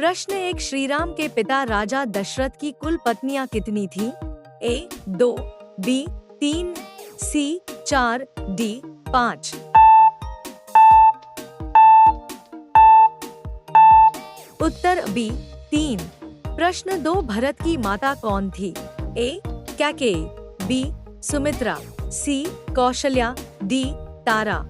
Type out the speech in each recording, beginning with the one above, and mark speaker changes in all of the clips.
Speaker 1: प्रश्न 1, श्रीराम के पिता राजा दशरथ की कुल पत्नियां कितनी थी? ए 2, बी 3, सी 4, डी 5। उत्तर बी 3। प्रश्न 2, भरत की माता कौन थी? ए कैकेयी, बी सुमित्रा, सी कौशल्या, डी तारा।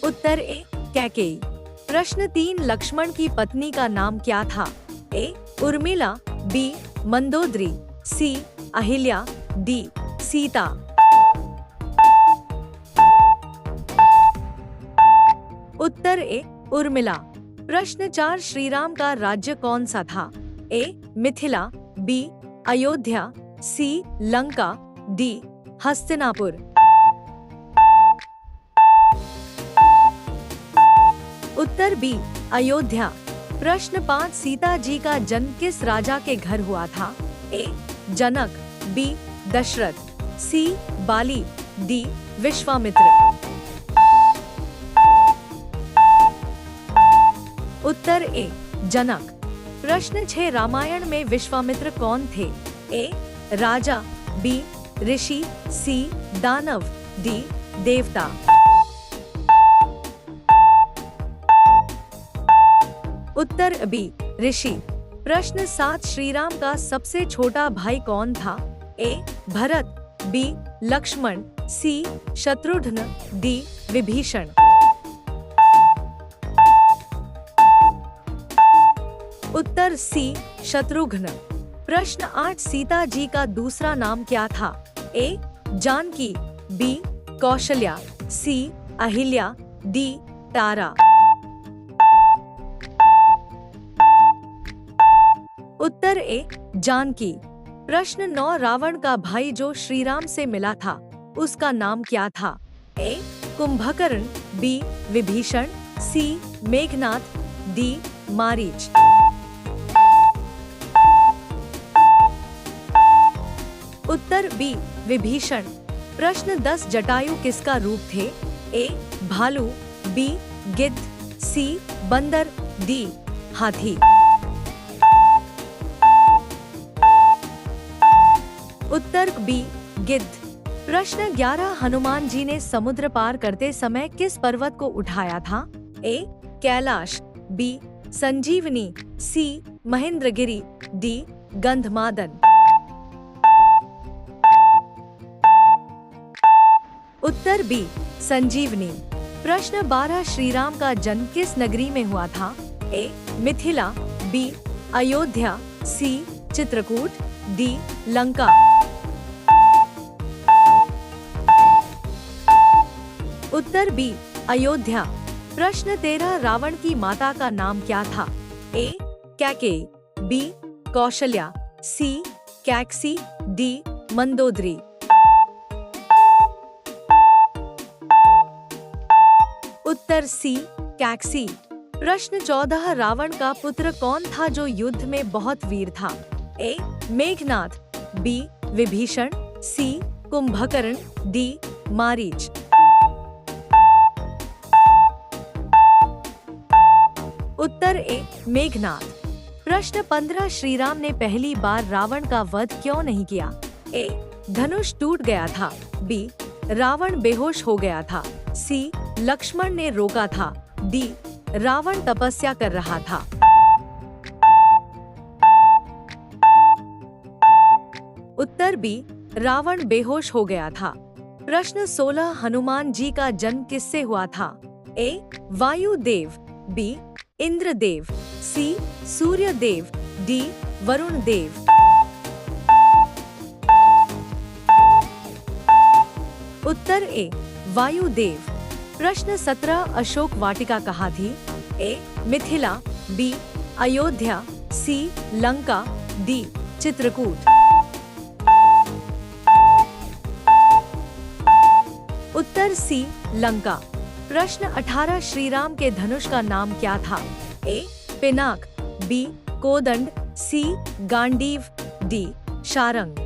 Speaker 1: उत्तर ए कैकेयी। प्रश्न 3, लक्ष्मण की पत्नी का नाम क्या था? ए उर्मिला, बी मंदोदरी, सी अहिल्या, डी सीता। उत्तर ए उर्मिला। प्रश्न 4, श्रीराम का राज्य कौन सा था? ए मिथिला, बी अयोध्या, सी लंका, डी हस्तिनापुर। उत्तर बी अयोध्या। प्रश्न 5, सीता जी का जन्म किस राजा के घर हुआ था? ए जनक, बी दशरथ, सी बाली, डी विश्वामित्र। उत्तर ए जनक। प्रश्न 6, रामायण में विश्वामित्र कौन थे? ए राजा, बी ऋषि, सी दानव, डी देवता। उत्तर बी ऋषि। प्रश्न 7, श्रीराम का सबसे छोटा भाई कौन था? ए भरत, बी लक्ष्मण, सी शत्रुघ्न, डी विभीषण। उत्तर सी शत्रुघ्न। प्रश्न 8, सीता जी का दूसरा नाम क्या था? ए जानकी, बी कौशल्या, सी अहिल्या, डी तारा। उत्तर ए जानकी। प्रश्न 9, रावण का भाई जो श्रीराम से मिला था उसका नाम क्या था? ए कुंभकर्ण, बी विभीषण, सी मेघनाद, डी मारीच। उत्तर बी विभीषण। प्रश्न 10, जटायु किसका रूप थे? ए भालू, बी गिद्ध, सी बंदर, डी हाथी। उत्तर बी गिद्ध। प्रश्न 11, हनुमान जी ने समुद्र पार करते समय किस पर्वत को उठाया था? ए कैलाश, बी संजीवनी, सी महेंद्रगिरी, डी गंधमादन। उत्तर बी संजीवनी। प्रश्न 12, श्रीराम का जन्म किस नगरी में हुआ था? ए मिथिला, बी अयोध्या, सी चित्रकूट, डी लंका। उत्तर बी अयोध्या। प्रश्न 13, रावण की माता का नाम क्या था? ए कैकेयी, बी कौशल्या, सी कैकसी, डी मंदोदरी। उत्तर सी कैकसी। प्रश्न 14, रावण का पुत्र कौन था जो युद्ध में बहुत वीर था? ए मेघनाद, बी विभीषण, सी कुंभकर्ण, डी मारीच। उत्तर ए मेघनाद। प्रश्न 15, श्रीराम ने पहली बार रावण का वध क्यों नहीं किया? ए धनुष टूट गया था, बी रावण बेहोश हो गया था, सी लक्ष्मण ने रोका था, डी रावण तपस्या कर रहा था। उत्तर बी रावण बेहोश हो गया था। प्रश्न 16, हनुमान जी का जन्म किससे हुआ था? ए वायुदेव, बी इंद्रदेव, सी सूर्यदेव, डी वरुण देव। उत्तर ए वायुदेव। प्रश्न 17, अशोक वाटिका कहाँ थी? ए मिथिला, बी अयोध्या, सी लंका, डी चित्रकूट। उत्तर सी लंका। प्रश्न 18, श्रीराम के धनुष का नाम क्या था? ए पिनाक, बी कोदंड, सी गांडीव, डी शारंग।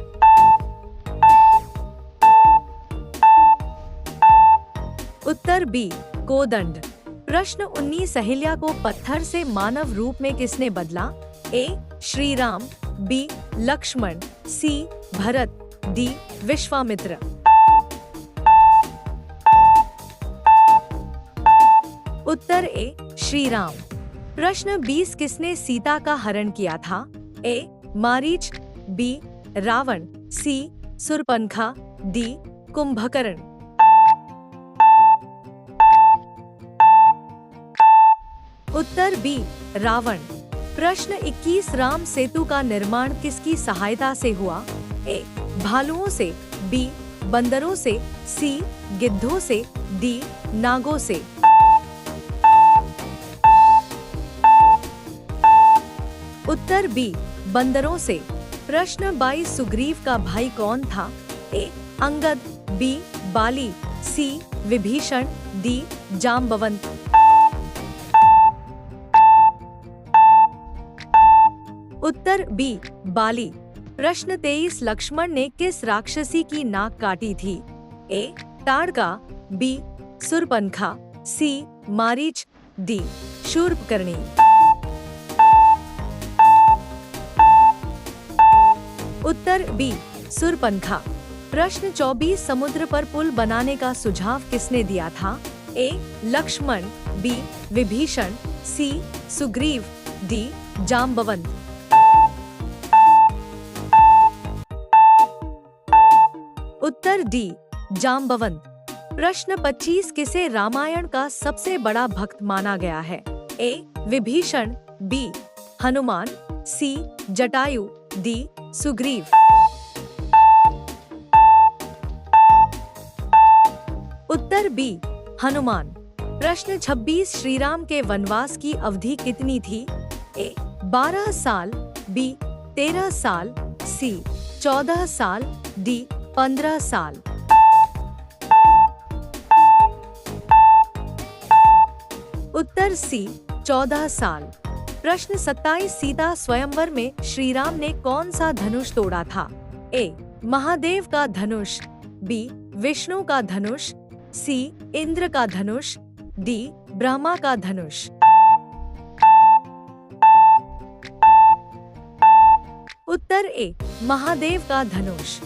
Speaker 1: उत्तर बी कोदंड। प्रश्न 19 अहिल्या को पत्थर से मानव रूप में किसने बदला? ए श्री राम, बी लक्ष्मण, सी भरत, डी विश्वामित्र। उत्तर ए श्री राम। प्रश्न 20 किसने सीता का हरण किया था? ए मारीच, बी रावण, सी शूर्पणखा, डी कुंभकर्ण। उत्तर बी रावण। प्रश्न 21 राम सेतु का निर्माण किसकी सहायता से हुआ? ए भालुओं से, बी बंदरों से, सी गिद्धों से, डी नागों से। उत्तर बी बंदरों से। प्रश्न 22 सुग्रीव का भाई कौन था? ए अंगद, बी बाली, सी विभीषण, डी जाम्बवंत। उत्तर बी बाली। प्रश्न 23 लक्ष्मण ने किस राक्षसी की नाक काटी थी? ए ताड़का, बी शूर्पणखा, सी मारीच, डी शूर्पकर्णी। उत्तर बी शूर्पणखा। प्रश्न 24 समुद्र पर पुल बनाने का सुझाव किसने दिया था? ए लक्ष्मण, बी विभीषण, सी सुग्रीव, डी जाम्बवंत। उत्तर डी जाम्बवंत। प्रश्न 25 किसे रामायण का सबसे बड़ा भक्त माना गया है? ए विभीषण, बी हनुमान, सी जटायु, डी सुग्रीव। उत्तर बी हनुमान। प्रश्न 26 श्रीराम के वनवास की अवधि कितनी थी? ए 12 साल, बी 13 साल, सी 14 साल, डी 15 साल। उत्तर सी 14 साल। प्रश्न 27 सीता स्वयंवर में श्रीराम ने कौन सा धनुष तोड़ा था? ए महादेव का धनुष, बी विष्णु का धनुष, सी इंद्र का धनुष, डी ब्रह्मा का धनुष। उत्तर ए महादेव का धनुष।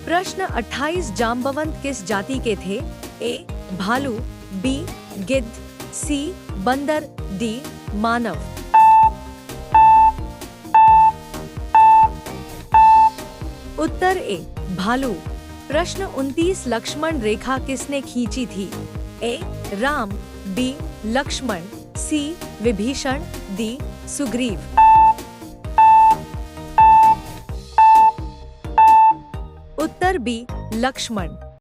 Speaker 1: प्रश्न 28 जाम्बवंत किस जाति के थे? ए भालू, बी गिद्ध, सी बंदर, डी मानव। उत्तर ए भालू। प्रश्न 29 लक्ष्मण रेखा किसने खींची थी? ए राम, बी लक्ष्मण, सी विभीषण, डी सुग्रीव। उत्तर बी लक्ष्मण।